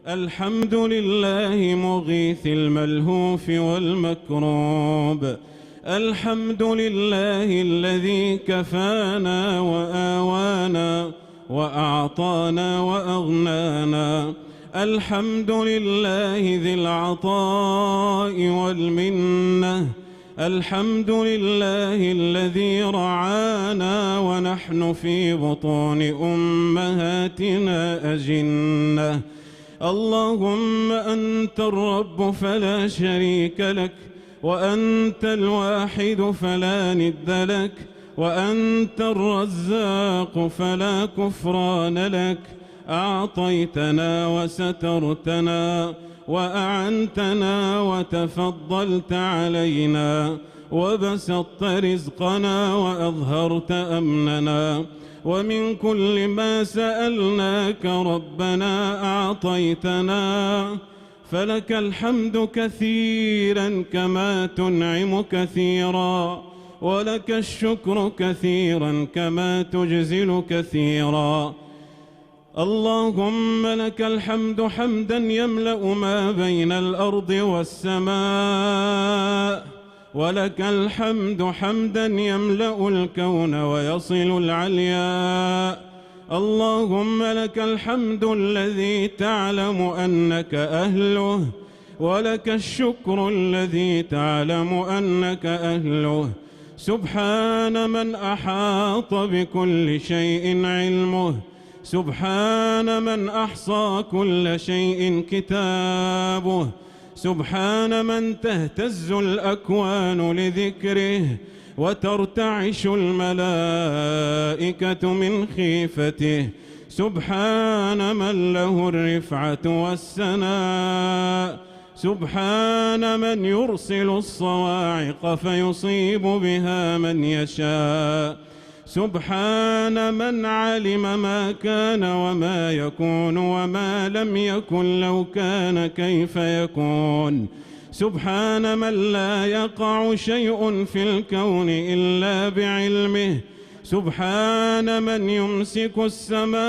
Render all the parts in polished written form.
الحمد لله مغيث الملهوف والمكروب. الحمد لله الذي كفانا وآوانا وأعطانا وأغنانا. الحمد لله ذي العطاء والمنة. الحمد لله الذي رعانا ونحن في بطون أمهاتنا أجنة. اللهم أنت الرب فلا شريك لك، وأنت الواحد فلا ند لك، وأنت الرزاق فلا كفران لك. أعطيتنا وسترتنا وأعنتنا وتفضلت علينا، وبسطت رزقنا وأظهرت أمننا، ومن كل ما سألناك ربنا أعطيتنا. فلك الحمد كثيرا كما تنعم كثيرا، ولك الشكر كثيرا كما تجزل كثيرا. اللهم لك الحمد حمدا يملأ ما بين الأرض والسماء، ولك الحمد حمدا يملأ الكون ويصل العلياء. اللهم لك الحمد الذي تعلم أنك أهله، ولك الشكر الذي تعلم أنك أهله. سبحان من أحاط بكل شيء علمه، سبحان من أحصى كل شيء كتابه، سبحان من تهتز الأكوان لذكره وترتعش الملائكة من خيفته. سبحان من له الرفعة والسناء، سبحان من يرسل الصواعق فيصيب بها من يشاء. سبحان من علم ما كان وما يكون وما لم يكن لو كان كيف يكون. سبحان من لا يقع شيء في الكون إلا بعلمه. سبحان من يمسك السماء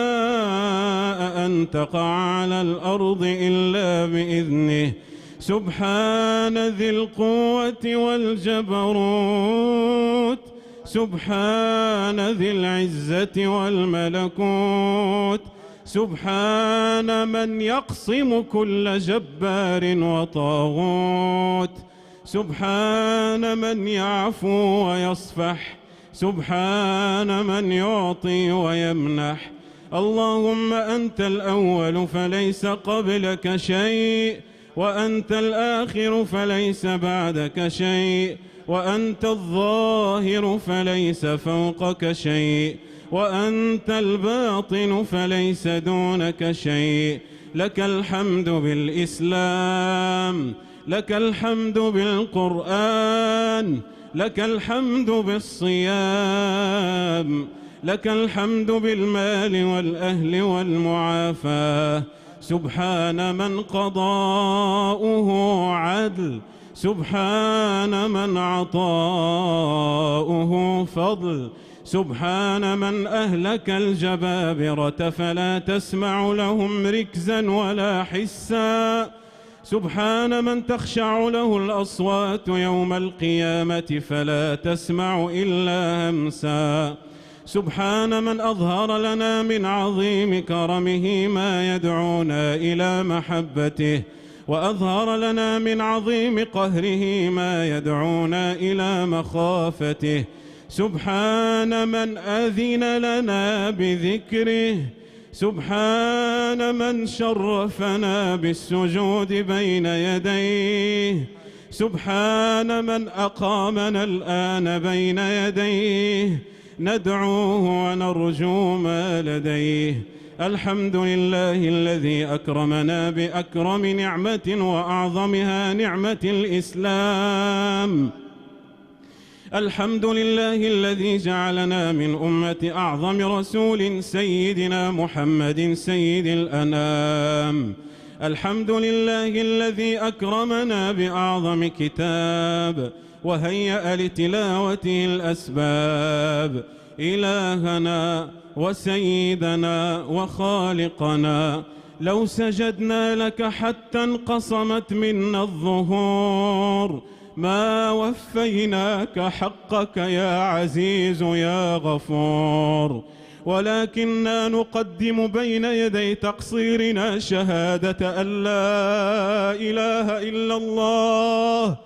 أن تقع على الأرض إلا بإذنه. سبحان ذي القوة والجبروت، سبحان ذي العزة والملكوت. سبحان من يقصم كل جبار وطاغوت. سبحان من يعفو ويصفح، سبحان من يعطي ويمنح. اللهم أنت الأول فليس قبلك شيء، وأنت الآخر فليس بعدك شيء، وأنت الظاهر فليس فوقك شيء، وأنت الباطن فليس دونك شيء. لك الحمد بالإسلام، لك الحمد بالقرآن، لك الحمد بالصيام، لك الحمد بالمال والأهل والمعافاة. سبحان من قضاؤه عدل، سبحان من عطاؤه فضل. سبحان من أهلك الجبابرة فلا تسمع لهم ركزا ولا حسا. سبحان من تخشع له الأصوات يوم القيامة فلا تسمع إلا همسا. سبحان من أظهر لنا من عظيم كرمه ما يدعونا إلى محبته، وأظهر لنا من عظيم قهره ما يدعونا إلى مخافته. سبحان من أذن لنا بذكره، سبحان من شرفنا بالسجود بين يديه. سبحان من أقامنا الآن بين يديه ندعوه ونرجو ما لديه. الحمد لله الذي أكرمنا بأكرم نعمة وأعظمها نعمة الإسلام. الحمد لله الذي جعلنا من أمة أعظم رسول سيدنا محمد سيد الأنام. الحمد لله الذي أكرمنا بأعظم كتاب وهيأ لتلاوته الأسباب. إلهنا وسيدنا وخالقنا لو سجدنا لك حتى انقصمت منا الظهور ما وفيناك حقك يا عزيز يا غفور، ولكننا نقدم بين يدي تقصيرنا شهادة أن لا إله إلا الله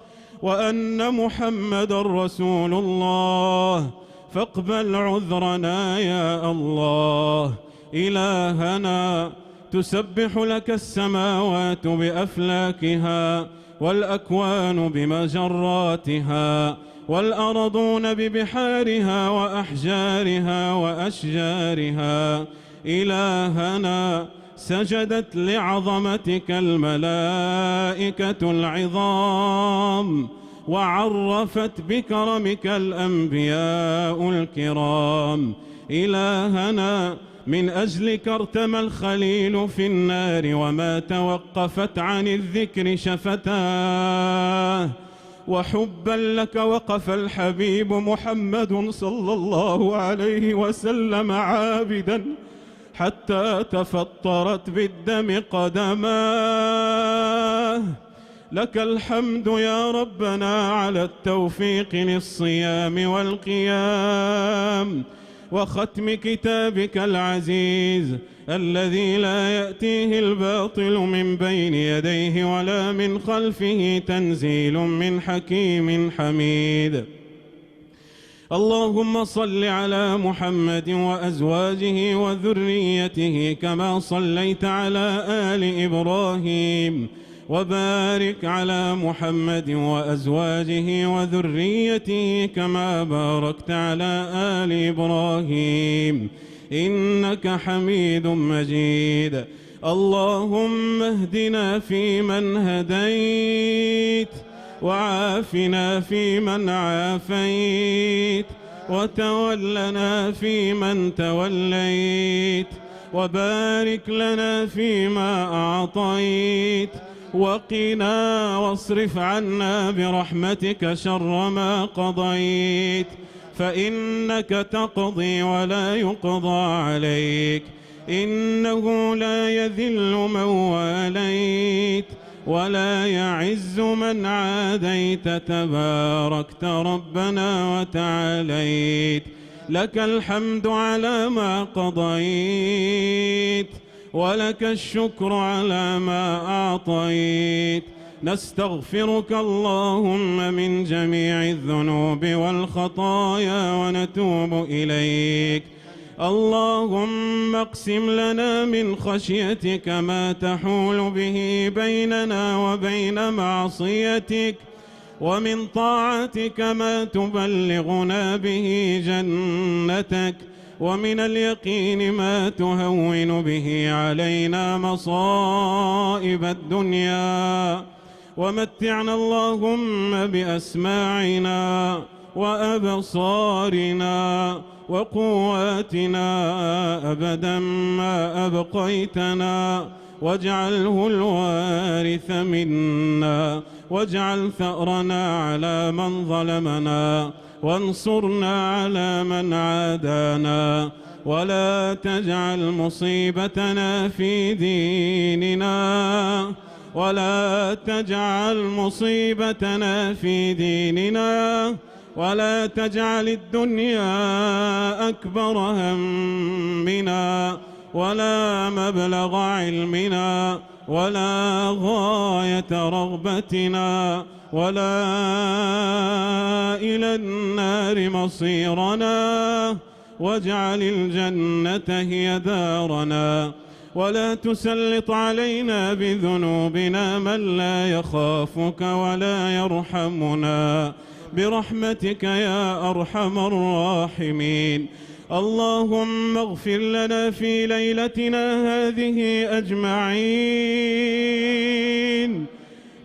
وأن محمد رسول الله، فاقبل عذرنا يا الله. إلهنا تسبح لك السماوات بأفلاكها والأكوان بمجراتها والأرضون ببحارها وأحجارها وأشجارها. إلهنا سجدت لعظمتك الملائكة العظام، وعرفت بكرمك الأنبياء الكرام. إلهنا من أجلك ارتمى الخليل في النار وما توقفت عن الذكر شفتاه، وحبا لك وقف الحبيب محمد صلى الله عليه وسلم عابدا حتى تفطرت بالدم قدماه. لك الحمد يا ربنا على التوفيق للصيام والقيام وختم كتابك العزيز الذي لا يأتيه الباطل من بين يديه ولا من خلفه، تنزيل من حكيم حميد. اللهم صل على محمد وأزواجه وذريته كما صليت على آل إبراهيم، وبارك على محمد وأزواجه وذريته كما باركت على آل إبراهيم إنك حميد مجيد. اللهم اهدنا فيمن هديت، وعافنا فيمن عافيت، وتولنا فيمن توليت، وبارك لنا فيما أعطيت، وقنا واصرف عنا برحمتك شر ما قضيت، فإنك تقضي ولا يقضى عليك، إنه لا يذل من واليت ولا يعز من عاديت، تباركت ربنا وتعاليت. لك الحمد على ما قضيت، ولك الشكر على ما أعطيت. نستغفرك اللهم من جميع الذنوب والخطايا ونتوب إليك. اللهم اقسم لنا من خشيتك ما تحول به بيننا وبين معصيتك، ومن طاعتك ما تبلغنا به جنتك، ومن اليقين ما تهون به علينا مصائب الدنيا. ومتعنا اللهم بأسماعنا وأبصارنا وقواتنا أبدا ما أبقيتنا، واجعله الوارث منا، واجعل ثأرنا على من ظلمنا، وانصرنا على من عادانا، ولا تجعل مصيبتنا في ديننا، ولا تجعل مصيبتنا في ديننا، ولا تجعل الدنيا أكبر همنا، ولا مبلغ علمنا، ولا غاية رغبتنا، ولا إلى النار مصيرنا، واجعل الجنة هي دارنا، ولا تسلط علينا بذنوبنا من لا يخافك ولا يرحمنا، برحمتك يا أرحم الراحمين. اللهم اغفر لنا في ليلتنا هذه أجمعين،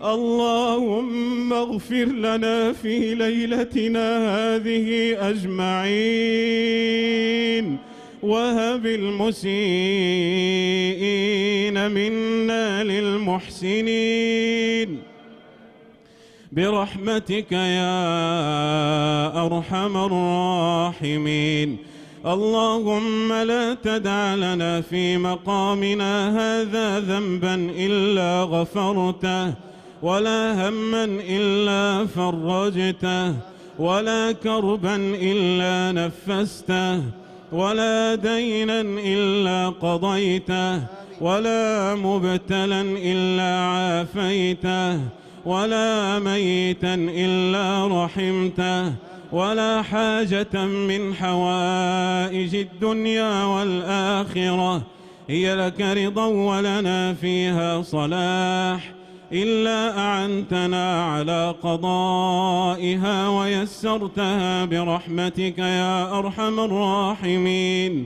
اللهم اغفر لنا في ليلتنا هذه أجمعين، وهب المسيئين منا للمحسنين برحمتك يا أرحم الراحمين. اللهم لا تدع لنا في مقامنا هذا ذنبا إلا غفرته، ولا هما إلا فرجته، ولا كربا إلا نفسته، ولا دينا إلا قضيته، ولا مبتلا إلا عافيته، ولا ميتا إلا رحمته، ولا حاجة من حوائج الدنيا والآخرة هي لك رضا ولنا فيها صلاح إلا أعنتنا على قضائها ويسرتها برحمتك يا أرحم الراحمين.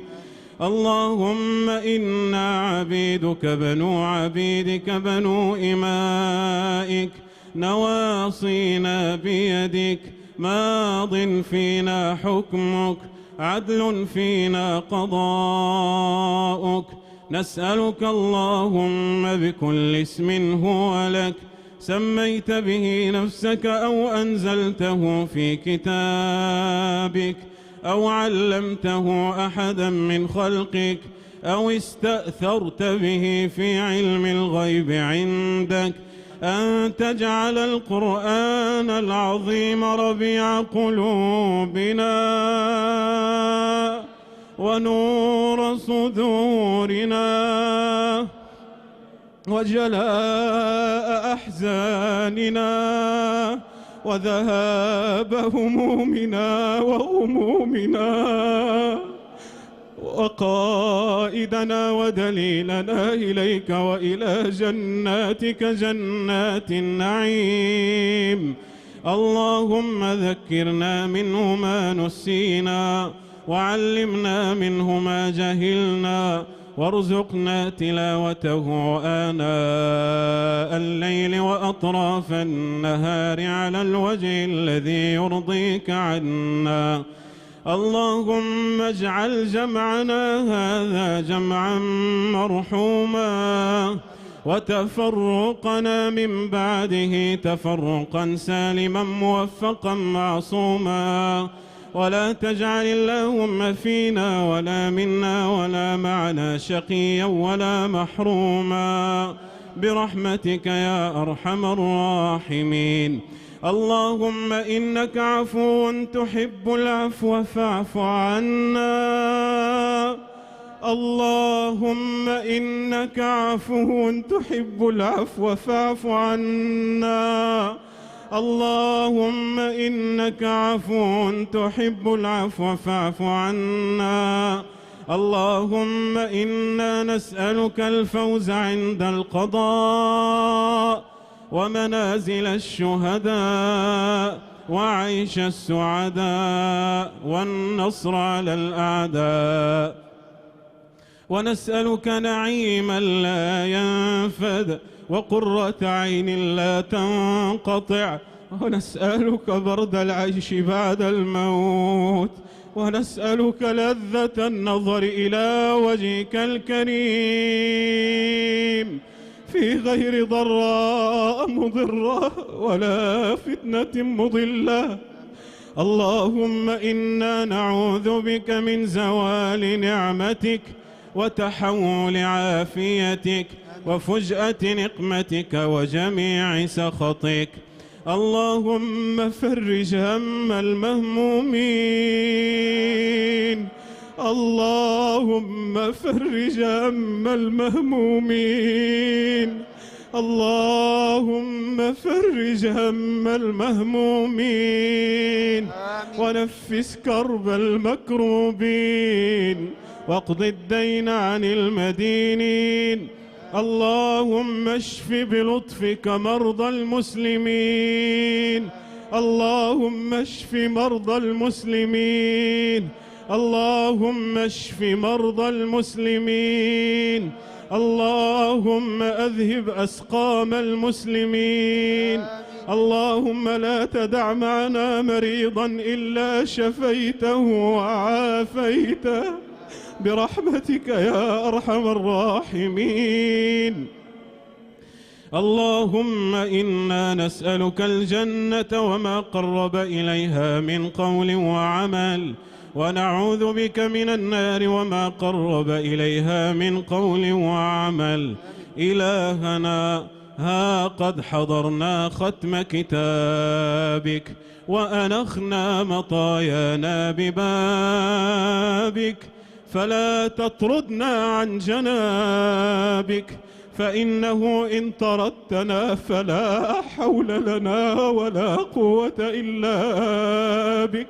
اللهم إنا عبيدك بنو عبيدك بنو إمائك، نواصينا بيدك، ماض فينا حكمك، عدل فينا قضاؤك. نسألك اللهم بكل اسم هو لك سميت به نفسك أو أنزلته في كتابك أو علمته أحدا من خلقك أو استأثرت به في علم الغيب عندك أن تجعل القرآن العظيم ربيع قلوبنا ونور صدورنا وجلاء أحزاننا وذهاب همومنا وغمومنا، وقائدنا ودليلنا إليك وإلى جناتك جنات النعيم. اللهم ذكرنا منه ما نسينا، وعلمنا منه ما جهلنا، وارزقنا تلاوته آناء الليل وأطراف النهار على الوجه الذي يرضيك عنا. اللهم اجعل جمعنا هذا جمعا مرحوما، وتفرقنا من بعده تفرقا سالما موفقا معصوما، ولا تجعل اللهم فينا ولا منا ولا معنا شقيا ولا محروما برحمتك يا أرحم الراحمين. اللهم إنك عفو تحب العفو فاعف عنا. اللهم إنك عفو تحب العفو فاعف عنا. اللهم إنك عفو تحب العفو فاعف عنا. اللهم إنا نسألك الفوز عند القضاء ومنازل الشهداء وعيش السعداء والنصر على الأعداء، ونسألك نعيما لا ينفد وقرة عين لا تنقطع، ونسألك برد العيش بعد الموت، ونسألك لذة النظر إلى وجهك الكريم في غير ضراء مضرة ولا فتنة مضلة. اللهم إنا نعوذ بك من زوال نعمتك وتحول عافيتك وفجأة نقمتك وجميع سخطك. اللهم فرج هم المهمومين. اللهم فرج هم المهمومين. اللهم فرج هم المهمومين ونفس كرب المكروبين واقض الدين عن المدينين. اللهم اشف بلطفك مرضى المسلمين. اللهم اشف مرضى المسلمين. اللهم اشف مرضى المسلمين. اللهم أذهب أسقام المسلمين. اللهم لا تدع معنا مريضا إلا شفيته وعافيته برحمتك يا أرحم الراحمين. اللهم إنا نسألك الجنة وما قرب إليها من قول وعمل، ونعوذ بك من النار وما قرب إليها من قول وعمل. إلهنا ها قد حضرنا ختم كتابك وأنخنا مطايانا ببابك، فلا تطردنا عن جنابك، فإنه إن طردتنا فلا حول لنا ولا قوة إلا بك.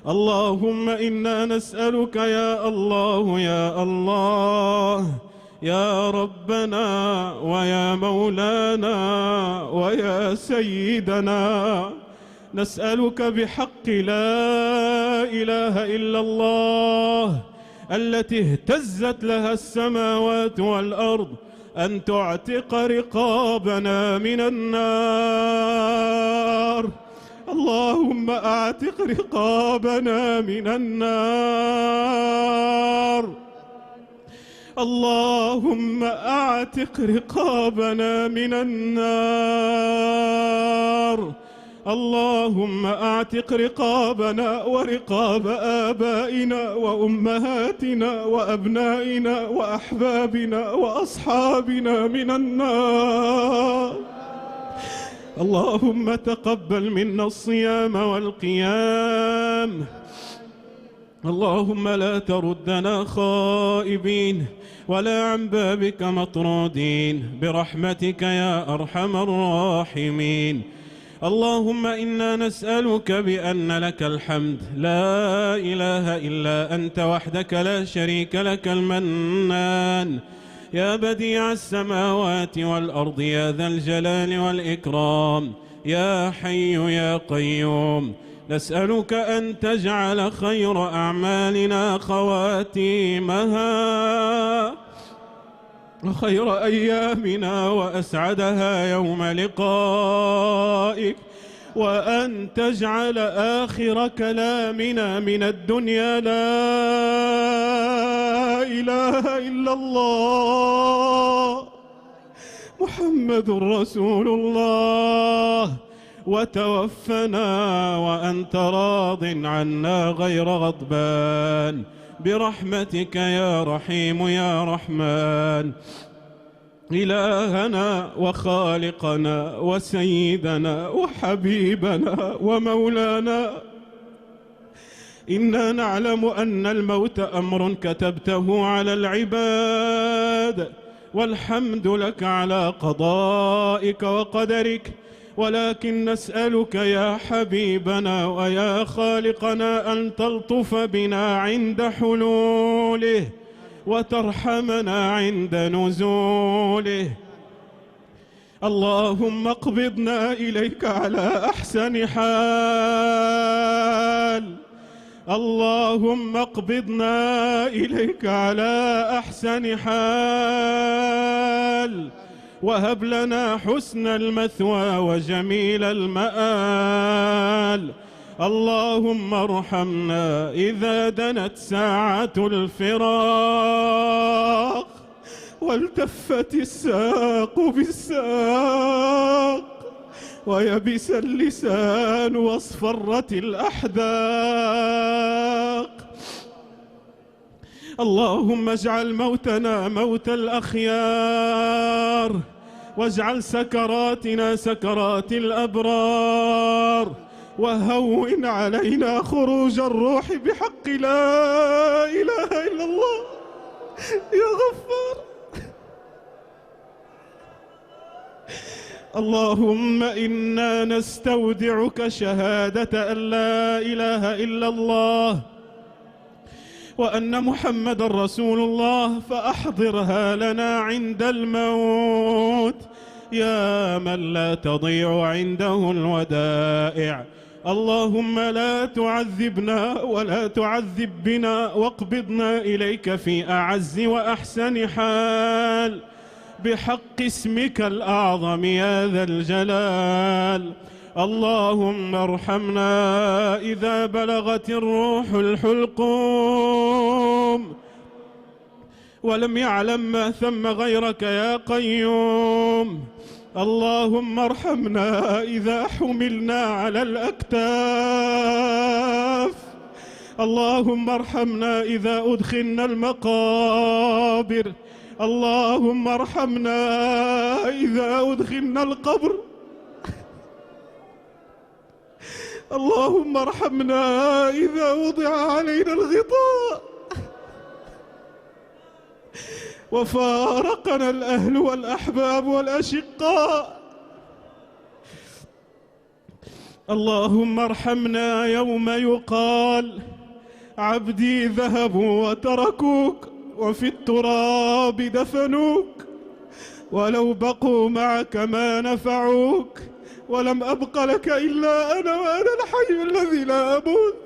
اللهم إنا نسألك يا الله يا الله يا ربنا ويا مولانا ويا سيدنا، نسألك بحق لا إله إلا الله التي اهتزت لها السماوات والأرض أن تعتق رقابنا من النار. اللهم أعتق رقابنا من النار. اللهم أعتق رقابنا من النار. اللهم أعتق رقابنا ورقاب آبائنا وأمهاتنا وأبنائنا وأحبابنا وأصحابنا من النار. اللهم تقبل منا الصيام والقيام. اللهم لا تردنا خائبين ولا عن بابك مطرودين برحمتك يا أرحم الراحمين. اللهم إنا نسألك بأن لك الحمد لا إله إلا أنت وحدك لا شريك لك المنان، يا بديع السماوات والأرض يا ذا الجلال والإكرام، يا حي يا قيوم. نسألك أن تجعل خير أعمالنا خواتيمها وخير أيامنا وأسعدها يوم لقائك، وأن تجعل آخر كلامنا من الدنيا لا إله إلا الله محمد رسول الله، وتوفنا وأنت راض عنا غير غضبان برحمتك يا رحيم يا رحمن. إلهنا وخالقنا وسيدنا وحبيبنا ومولانا، إنا نعلم أن الموت أمر كتبته على العباد، والحمد لك على قضائك وقدرك، ولكن نسألك يا حبيبنا ويا خالقنا أن تلطف بنا عند حلوله وترحمنا عند نزوله. اللهم اقبضنا إليك على أحسن حال. اللهم اقبضنا إليك على أحسن حال، وهب لنا حسن المثوى وجميل المآل. اللهم ارحمنا إذا دنت ساعة الفراق والتفت الساق بالساق ويبس اللسان واصفرت الأحداق. اللهم اجعل موتنا موت الأخيار، واجعل سكراتنا سكرات الأبرار، وهون علينا خروج الروح بحق لا إله إلا الله يا غفار. اللهم إنا نستودعك شهادة أن لا إله إلا الله وأن محمد رسول الله، فأحضرها لنا عند الموت يا من لا تضيع عنده الودائع. اللهم لا تعذبنا ولا تعذب بنا، واقبضنا إليك في أعز وأحسن حال بحق اسمك الأعظم يا ذا الجلال. اللهم ارحمنا إذا بلغت الروح الحلقوم ولم يعلم ما ثم غيرك يا قيوم. اللهم ارحمنا إذا حملنا على الأكتاف اللهم ارحمنا إذا أدخلنا المقابر، اللهم ارحمنا إذا أدخلنا القبر، اللهم ارحمنا إذا وضع علينا الغطاء وفارقنا الأهل والأحباب والأشقاء. اللهم ارحمنا يوم يقال عبدي ذهبوا وتركوك وفي التراب دفنوك، ولو بقوا معك ما نفعوك، ولم أبق لك إلا أنا وأنا الحي الذي لا أموت.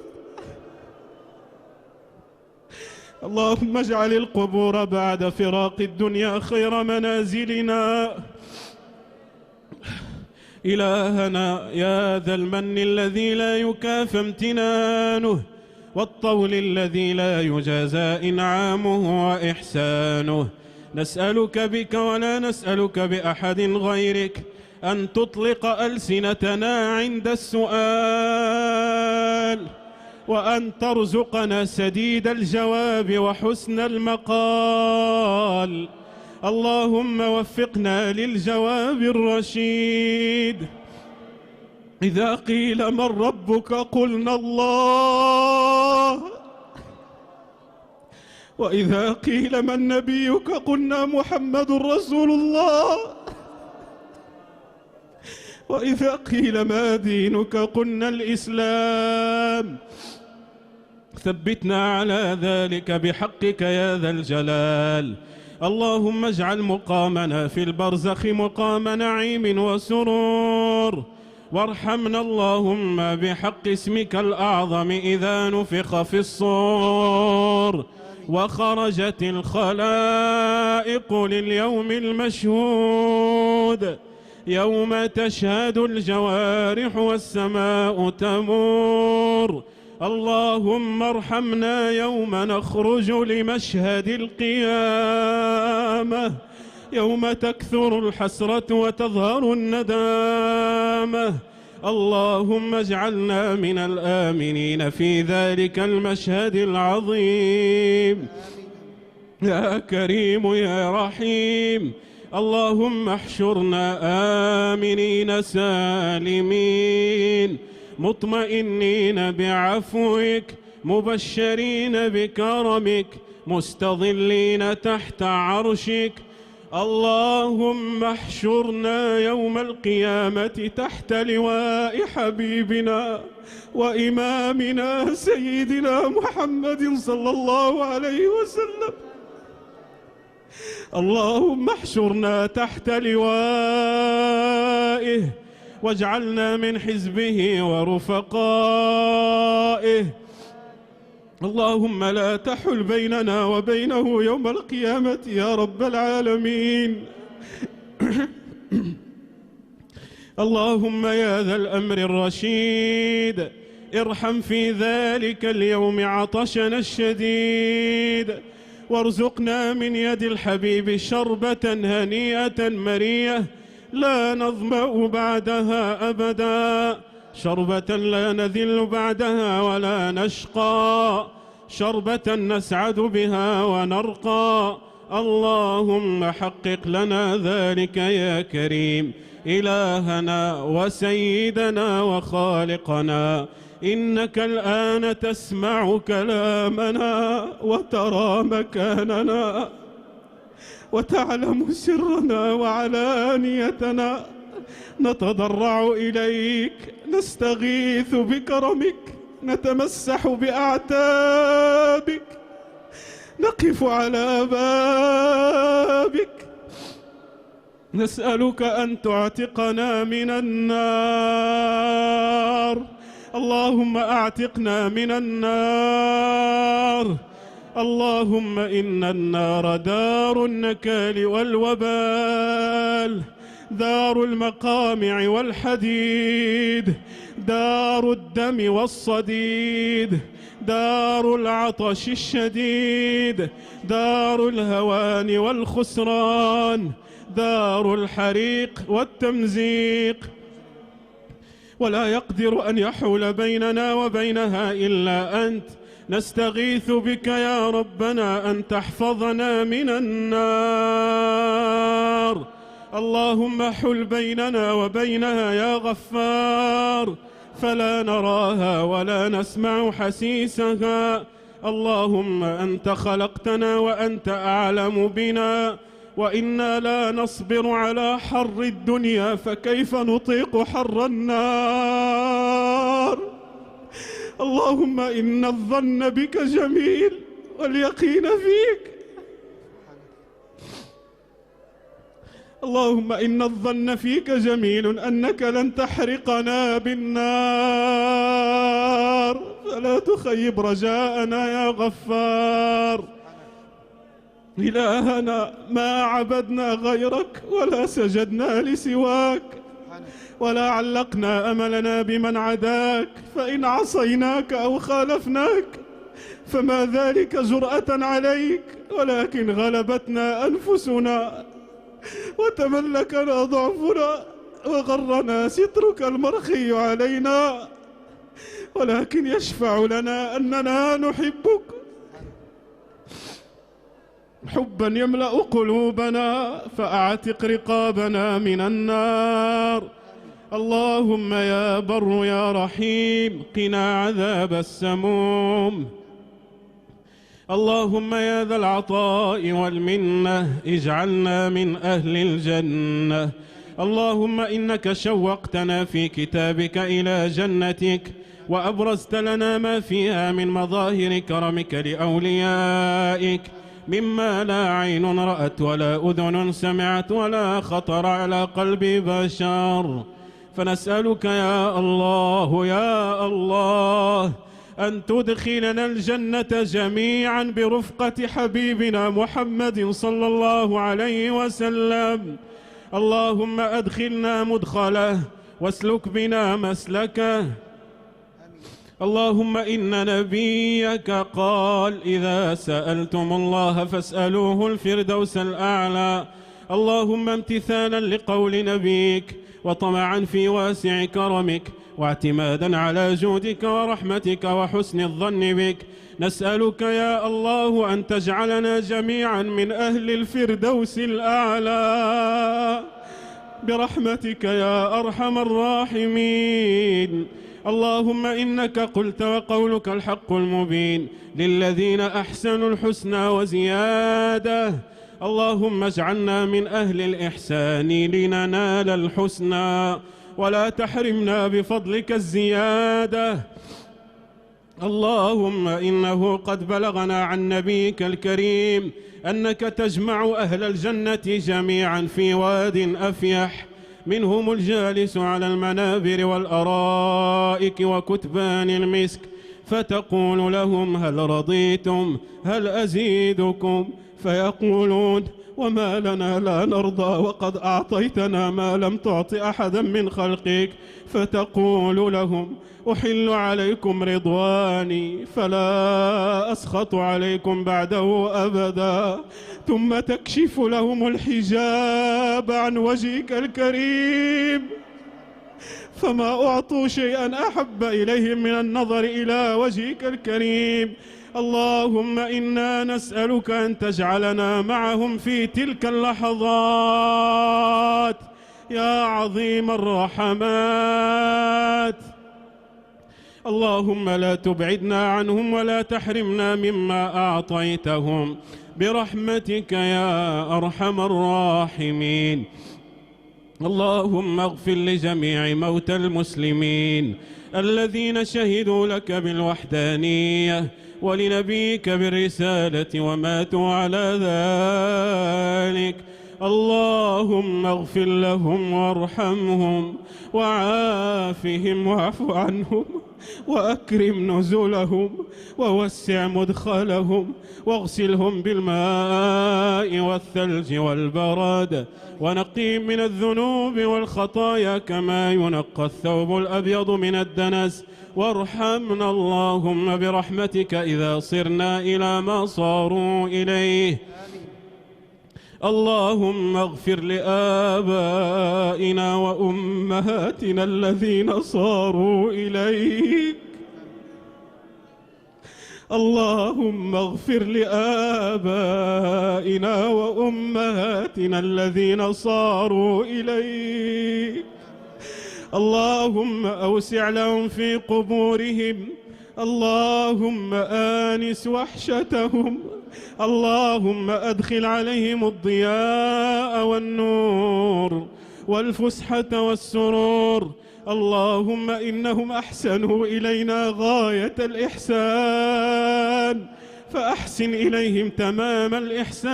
اللهم اجعل القبور بعد فراق الدنيا خير منازلنا. إلهنا يا ذا المن الذي لا يكافى امتنانه، والطول الذي لا يجازى إنعامه وإحسانه، نسألك بك ولا نسألك بأحد غيرك أن تطلق ألسنتنا عند السؤال، وأن ترزقنا سديد الجواب وحسن المقال. اللهم وفقنا للجواب الرشيد. إذا قيل من ربك قلنا الله، وإذا قيل من نبيك قلنا محمد رسول الله، وإذا قيل ما دينك قلنا الإسلام. ثبتنا على ذلك بحقك يا ذا الجلال. اللهم اجعل مقامنا في البرزخ مقام نعيم وسرور، وارحمنا اللهم بحق اسمك الأعظم إذا نفخ في الصور وخرجت الخلائق لليوم المشهود، يوم تشهد الجوارح والسماء تمور. اللهم ارحمنا يوم نخرج لمشهد القيامة، يوم تكثر الحسرة وتظهر الندامة. اللهم اجعلنا من الآمنين في ذلك المشهد العظيم يا كريم يا رحيم. اللهم احشرنا آمنين سالمين مطمئنين بعفوك مبشرين بكرمك مستظلين تحت عرشك. اللهم احشرنا يوم القيامة تحت لواء حبيبنا وإمامنا سيدنا محمد صلى الله عليه وسلم. اللهم احشرنا تحت لوائه واجعلنا من حزبه ورفقائه. اللهم لا تحل بيننا وبينه يوم القيامة يا رب العالمين. اللهم يا ذا الأمر الرشيد ارحم في ذلك اليوم عطشنا الشديد، وارزقنا من يد الحبيب شربة هنيئة مرية لا نظمأ بعدها أبدا، شربة لا نذل بعدها ولا نشقى، شربة نسعد بها ونرقى. اللهم حقق لنا ذلك يا كريم إلهنا وسيدنا وخالقنا. إنك الآن تسمع كلامنا وترى مكاننا وتعلم سرنا وعلانيتنا. نتضرع إليك نستغيث بكرمك، نتمسح بأعتابك، نقف على بابك، نسألك أن تعتقنا من النار. اللهم أعتقنا من النار. اللهم إن النار دار النكال والوبال، دار المقامع والحديد، دار الدم والصديد، دار العطش الشديد، دار الهوان والخسران، دار الحريق والتمزيق. ولا يقدر أن يحول بيننا وبينها إلا أنت. نستغيث بك يا ربنا أن تحفظنا من النار. اللهم حل بيننا وبينها يا غفار، فلا نراها ولا نسمع حسيسها. اللهم أنت خلقتنا وأنت أعلم بنا، وإنا لا نصبر على حر الدنيا، فكيف نطيق حر النار؟ اللهم إن الظن بك جميل واليقين فيك. اللهم إن الظن فيك جميل أنك لن تحرقنا بالنار، فلا تخيب رجاءنا يا غفار. إلهنا ما عبدنا غيرك ولا سجدنا لسواك ولا علقنا أملنا بمن عداك، فإن عصيناك أو خالفناك فما ذلك جرأة عليك، ولكن غلبتنا أنفسنا وتملكنا ضعفنا وغرنا سترك المرخي علينا، ولكن يشفع لنا أننا نحبك حبا يملأ قلوبنا، فأعتق رقابنا من النار. اللهم يا بر يا رحيم قنا عذاب السموم. اللهم يا ذا العطاء والمنة اجعلنا من أهل الجنة. اللهم إنك شوقتنا في كتابك إلى جنتك، وأبرزت لنا ما فيها من مظاهر كرمك لأوليائك، مما لا عين رأت ولا أذن سمعت ولا خطر على قلب بشر. فنسألك يا الله يا الله أن تدخلنا الجنة جميعا برفقة حبيبنا محمد صلى الله عليه وسلم. اللهم أدخلنا مدخله واسلك بنا مسلكه. اللهم إن نبيك قال إذا سألتم الله فاسألوه الفردوس الأعلى. اللهم امتثالا لقول نبيك وطمعا في واسع كرمك واعتمادا على جودك ورحمتك وحسن الظن بك، نسألك يا الله أن تجعلنا جميعا من أهل الفردوس الأعلى برحمتك يا أرحم الراحمين. اللهم إنك قلت وقولك الحق المبين للذين أحسنوا الحسنى وزيادة. اللهم اجعلنا من أهل الإحسان لننال الحسنى ولا تحرمنا بفضلك الزيادة. اللهم إنه قد بلغنا عن نبيك الكريم أنك تجمع أهل الجنة جميعا في واد أفيح، منهم الجالس على المنابر والأرائك وكتبان المسك، فتقول لهم هل رضيتم هل أزيدكم؟ فيقولون وما لنا لا نرضى وقد أعطيتنا ما لم تعط أحدا من خلقك. فتقول لهم أحل عليكم رضواني فلا أسخط عليكم بعده أبدا. ثم تكشف لهم الحجاب عن وجهك الكريم، فما أعطوا شيئا أحب إليهم من النظر إلى وجهك الكريم. اللهم إنا نسألك أن تجعلنا معهم في تلك اللحظات يا عظيم الرحمات. اللهم لا تبعدنا عنهم ولا تحرمنا مما أعطيتهم برحمتك يا أرحم الراحمين. اللهم اغفر لجميع موتى المسلمين الذين شهدوا لك بالوحدانية ولنبيك بالرسالة وماتوا على ذلك. اللهم اغفر لهم وارحمهم وعافهم واعف عنهم وأكرم نزلهم ووسع مدخلهم واغسلهم بالماء والثلج والبرد ونقيهم من الذنوب والخطايا كما ينقى الثوب الأبيض من الدنس. وارحمنا اللهم برحمتك إذا صرنا إلى ما صاروا إليه. اللهم اغفر لآبائنا وأمهاتنا الذين صاروا إليك. اللهم اغفر لآبائنا وأمهاتنا الذين صاروا إليك. اللهم أوسع لهم في قبورهم. اللهم آنس وحشتهم. اللهم أدخل عليهم الضياء والنور والفسحة والسرور. اللهم إنهم أحسنوا إلينا غاية الإحسان فأحسن إليهم تمام الإحسان.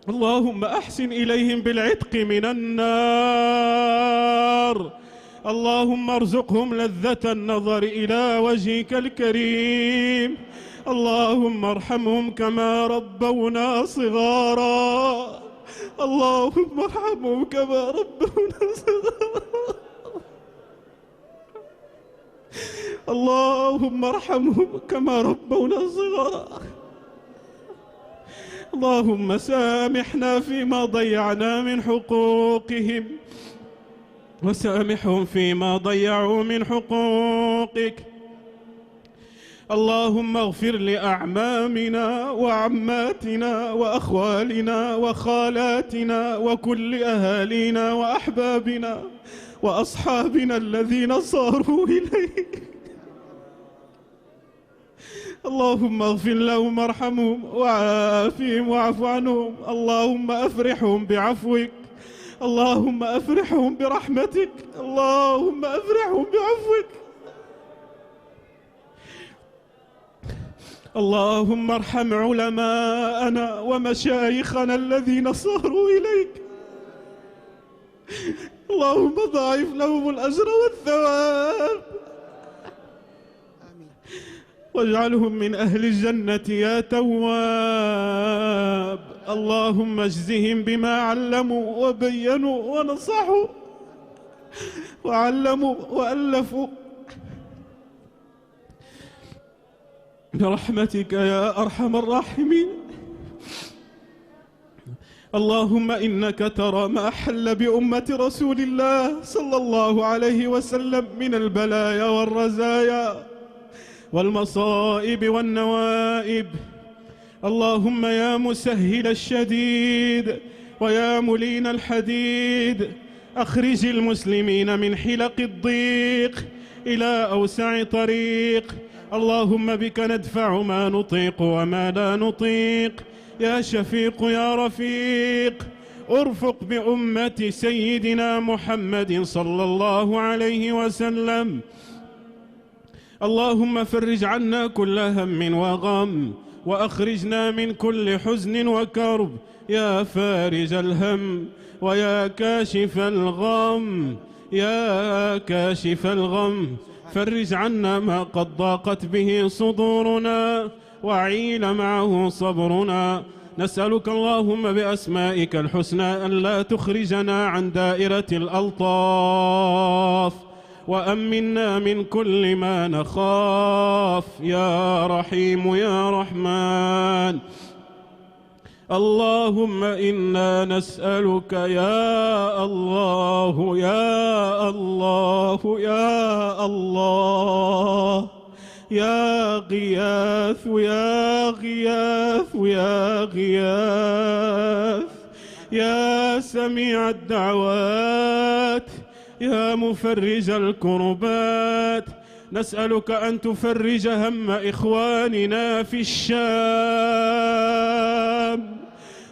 اللهم أحسن إليهم بالعتق من النار. اللهم ارزقهم لذة النظر إلى وجهك الكريم. اللهم ارحمهم كما ربونا صغارا. اللهم ارحمهم كما ربونا صغارا. اللهم ارحمهم كما ربونا صغارا. اللهم سامحنا فيما ضيعنا من حقوقهم وسامحهم فيما ضيعوا من حقوقك. اللهم اغفر لأعمامنا وعماتنا وأخوالنا وخالاتنا وكل أهالينا وأحبابنا وأصحابنا الذين صاروا إليك. اللهم اغفر لهم وارحمهم وعافهم واعف عنهم. اللهم أفرحهم بعفوك. اللهم أفرحهم برحمتك. اللهم أفرحهم بعفوك. اللهم ارحم علماءنا ومشايخنا الذين صاروا إليك. اللهم ضاعف لهم الأجر والثواب واجعلهم من أهل الجنة يا تواب. اللهم اجزهم بما علموا وبينوا ونصحوا وعلموا وألفوا برحمتك يا أرحم الراحمين. اللهم إنك ترى ما حل بأمة رسول الله صلى الله عليه وسلم من البلايا والرزايا والمصائب والنوائب. اللهم يا مسهل الشديد ويا ملين الحديد أخرج المسلمين من حلق الضيق إلى أوسع طريق. اللهم بك ندفع ما نطيق وما لا نطيق. يا شفيق يا رفيق ارفق بأمة سيدنا محمد صلى الله عليه وسلم. اللهم فرج عنا كل هم وغم وأخرجنا من كل حزن وكرب. يا فارج الهم ويا كاشف الغم. يا كاشف الغم فرج عنا ما قد ضاقت به صدورنا وعيل معه صبرنا. نسألك اللهم بأسمائك الحسنى أن لا تخرجنا عن دائرة الألطاف وأمنا من كل ما نخاف يا رحيم يا رحمن. اللهم إنا نسألك يا الله يا الله يا الله يا غياث يا غياث يا غياث يا سميع الدعوات يا مفرج الكربات. نسألك أن تفرج هم إخواننا في الشام.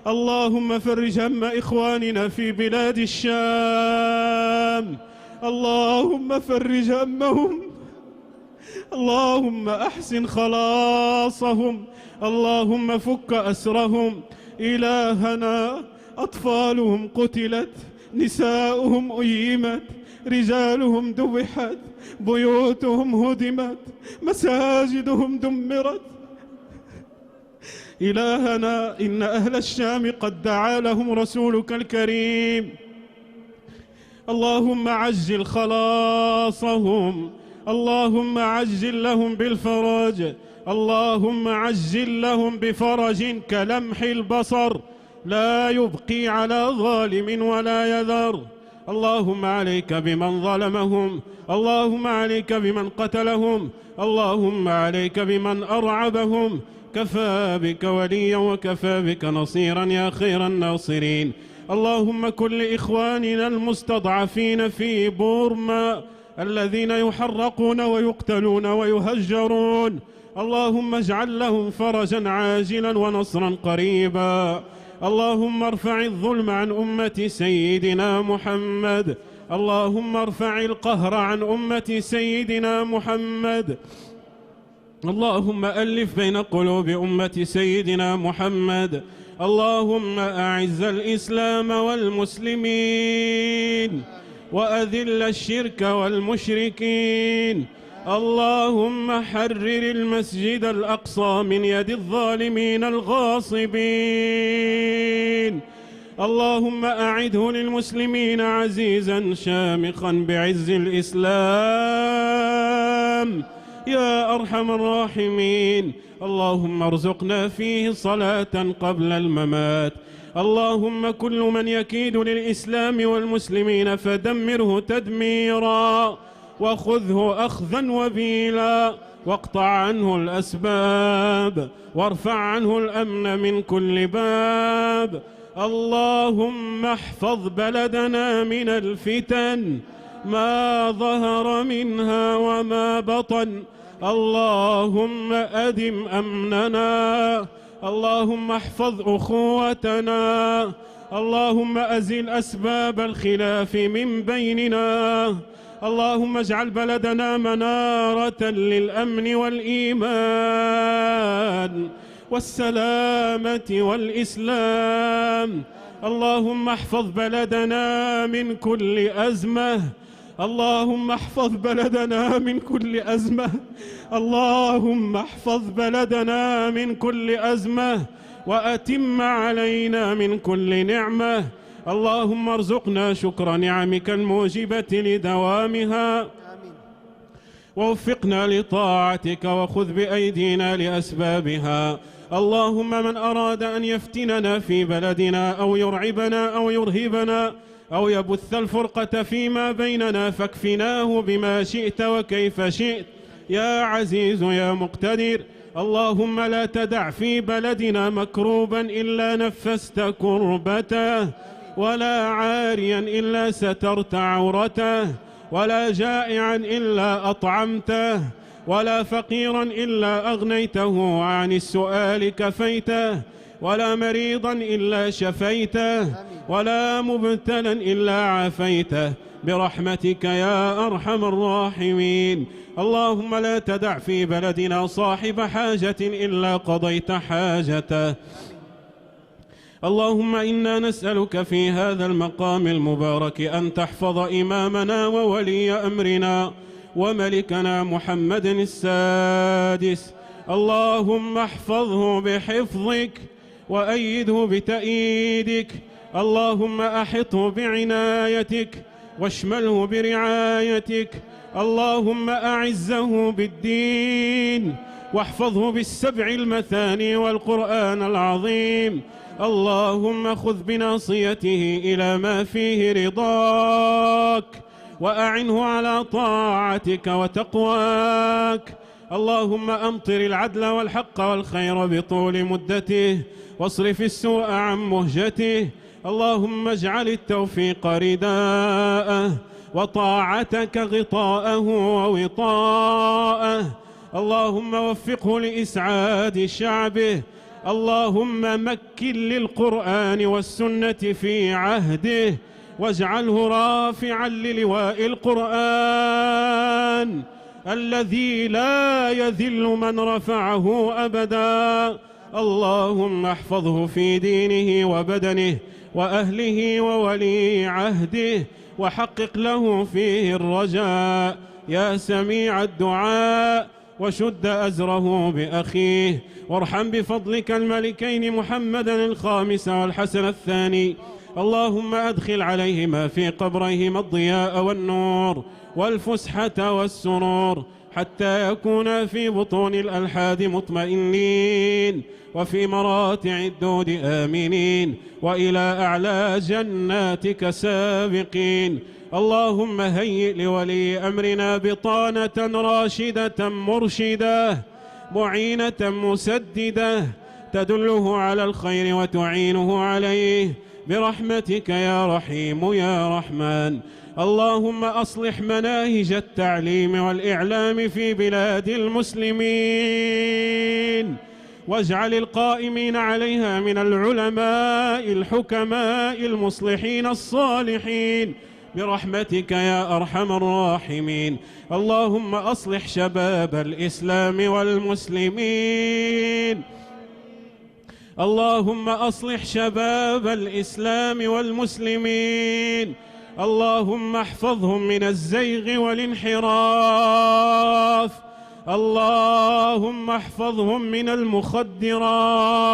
اللهم فرج هم إخواننا في بلاد الشام. اللهم فرج همهم. اللهم أحسن خلاصهم. اللهم فك أسرهم. إلهنا أطفالهم قتلت، نساؤهم أيمت، رجالهم ذبحت، بيوتهم هدمت، مساجدهم دمرت. إلهنا إن أهل الشام قد دعا لهم رسولك الكريم. اللهم عجل خلاصهم. اللهم عجل لهم بالفرج. اللهم عجل لهم بفرج كلمح البصر لا يبقي على ظالم ولا يذر. اللهم عليك بمن ظلمهم، اللهم عليك بمن قتلهم، اللهم عليك بمن أرعبهم. كفى بك وليا وكفى بك نصيرا يا خير الناصرين. اللهم كن لإخواننا المستضعفين في بورما الذين يحرقون ويقتلون ويهجرون، اللهم اجعل لهم فرجا عاجلا ونصرا قريبا. اللهم ارفع الظلم عن أمة سيدنا محمد، اللهم ارفع القهر عن أمة سيدنا محمد. اللهم ألف بين قلوب أمة سيدنا محمد. اللهم أعز الإسلام والمسلمين وأذل الشرك والمشركين. اللهم حرر المسجد الأقصى من يد الظالمين الغاصبين. اللهم أعده للمسلمين عزيزا شامخا بعز الإسلام يا أرحم الراحمين. اللهم ارزقنا فيه صلاة قبل الممات. اللهم كل من يكيد للإسلام والمسلمين فدمره تدميرا، وخذه أخذا وبيلا، واقطع عنه الأسباب، وارفع عنه الأمن من كل باب. اللهم احفظ بلدنا من الفتن ما ظهر منها وما بطن. اللهم أدم أمننا، اللهم احفظ أخوتنا، اللهم أزل أسباب الخلاف من بيننا. اللهم اجعل بلدنا منارة للأمن والإيمان والسلامة والإسلام. اللهم احفظ بلدنا من كل أزمة، اللهم احفظ بلدنا من كل أزمة، اللهم احفظ بلدنا من كل أزمة، وأتم علينا من كل نعمة. اللهم ارزقنا شكر نعمك الموجبة لدوامها، ووفقنا لطاعتك وخذ بأيدينا لأسبابها. اللهم من أراد أن يفتننا في بلدنا أو يرعبنا أو يرهبنا أو يبث الفرقة فيما بيننا فاكفناه بما شئت وكيف شئت يا عزيز يا مقتدر. اللهم لا تدع في بلدنا مكروبا إلا نفست كربته، ولا عاريا إلا سترت عورته، ولا جائعا إلا أطعمته، ولا فقيرا إلا أغنيته عن السؤال كفيته، ولا مريضا إلا شفيته، ولا مبتلا إلا عافيته برحمتك يا أرحم الراحمين. اللهم لا تدع في بلدنا صاحب حاجة إلا قضيت حاجته. اللهم إنا نسألك في هذا المقام المبارك أن تحفظ إمامنا وولي أمرنا وملكنا محمد السادس. اللهم احفظه بحفظك وأيده بتأييدك. اللهم أحطه بعنايتك واشمله برعايتك. اللهم أعزه بالدين واحفظه بالسبع المثاني والقرآن العظيم. اللهم خذ بناصيته إلى ما فيه رضاك وأعنه على طاعتك وتقواك. اللهم أمطر العدل والحق والخير بطول مدته واصرف السوء عن مهجته. اللهم اجعل التوفيق رداءه وطاعتك غطاءه ووطاءه. اللهم وفقه لإسعاد شعبه. اللهم مكن للقرآن والسنة في عهده واجعله رافعا للواء القرآن الذي لا يذل من رفعه أبدا. اللهم احفظه في دينه وبدنه وأهله وولي عهده وحقق له فيه الرجاء يا سميع الدعاء، وشد أزره بأخيه، وارحم بفضلك الملكين محمدا الخامس والحسن الثاني. اللهم أدخل عليهما في قبريهما الضياء والنور والفسحة والسرور حتى يكون في بطون الألحاد مطمئنين، وفي مراتع الدود آمنين، وإلى أعلى جناتك سابقين. اللهم هيئ لولي أمرنا بطانة راشدة مرشدة معينة مسددة تدله على الخير وتعينه عليه برحمتك يا رحيم يا رحمن. اللهم أصلح مناهج التعليم والإعلام في بلاد المسلمين، واجعل القائمين عليها من العلماء الحكماء المصلحين الصالحين برحمتك يا أرحم الراحمين. اللهم أصلح شباب الإسلام والمسلمين، اللهم أصلح شباب الإسلام والمسلمين. اللهم احفظهم من الزيغ والانحراف، اللهم احفظهم من المخدرات،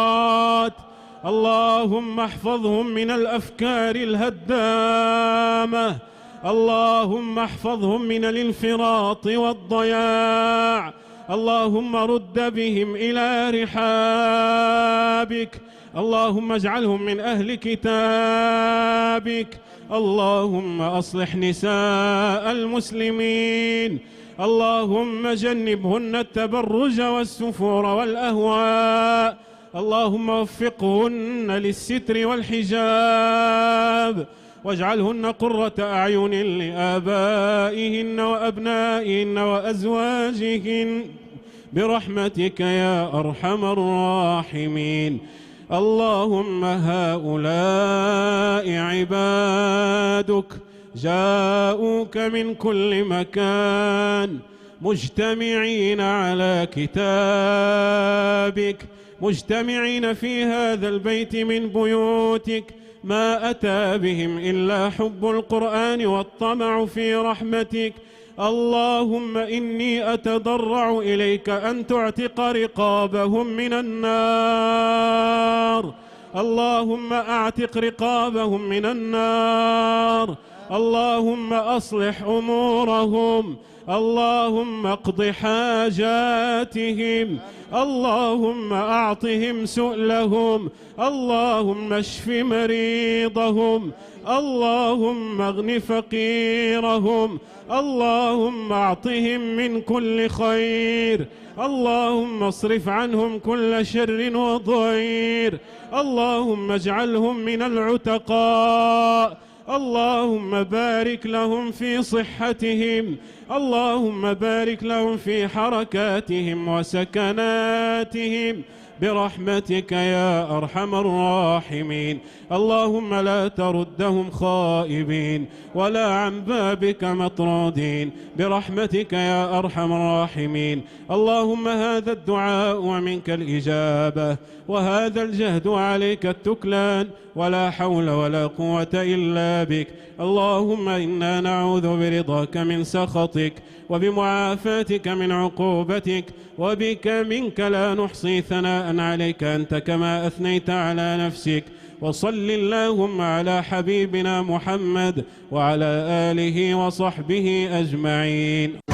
اللهم احفظهم من الأفكار الهدامة، اللهم احفظهم من الانفراط والضياع. اللهم رد بهم إلى رحابك، اللهم اجعلهم من أهل كتابك. اللهم أصلح نساء المسلمين، اللهم جنبهن التبرج والسفور والأهواء، اللهم وفقهن للستر والحجاب، واجعلهن قرة أعين لآبائهن وأبنائهن وأزواجهن برحمتك يا أرحم الراحمين. اللهم هؤلاء عبادك جاءوك من كل مكان مجتمعين على كتابك، مجتمعين في هذا البيت من بيوتك، ما أتى بهم إلا حب القرآن والطمع في رحمتك. اللهم إني أتضرع إليك أن تعتق رقابهم من النار، اللهم أعتق رقابهم من النار، اللهم أصلح أمورهم، اللهم اقض حاجاتهم، اللهم أعطهم سؤلهم، اللهم اشف مريضهم، اللهم اغن فقيرهم، اللهم أعطهم من كل خير، اللهم اصرف عنهم كل شر وضير، اللهم اجعلهم من العتقاء، اللهم بارك لهم في صحتهم، اللهم بارك لهم في حركاتهم وسكناتهم برحمتك يا أرحم الراحمين. اللهم لا تردهم خائبين ولا عن بابك مطرودين برحمتك يا أرحم الراحمين. اللهم هذا الدعاء ومنك الإجابة، وهذا الجهد عليك التكلان، ولا حول ولا قوة إلا بك. اللهم إنا نعوذ برضاك من سخطك، وبمعافاتك من عقوبتك، وبك منك لا نحصي ثناء عليك أنت كما أثنيت على نفسك. وصل اللهم على حبيبنا محمد وعلى آله وصحبه أجمعين.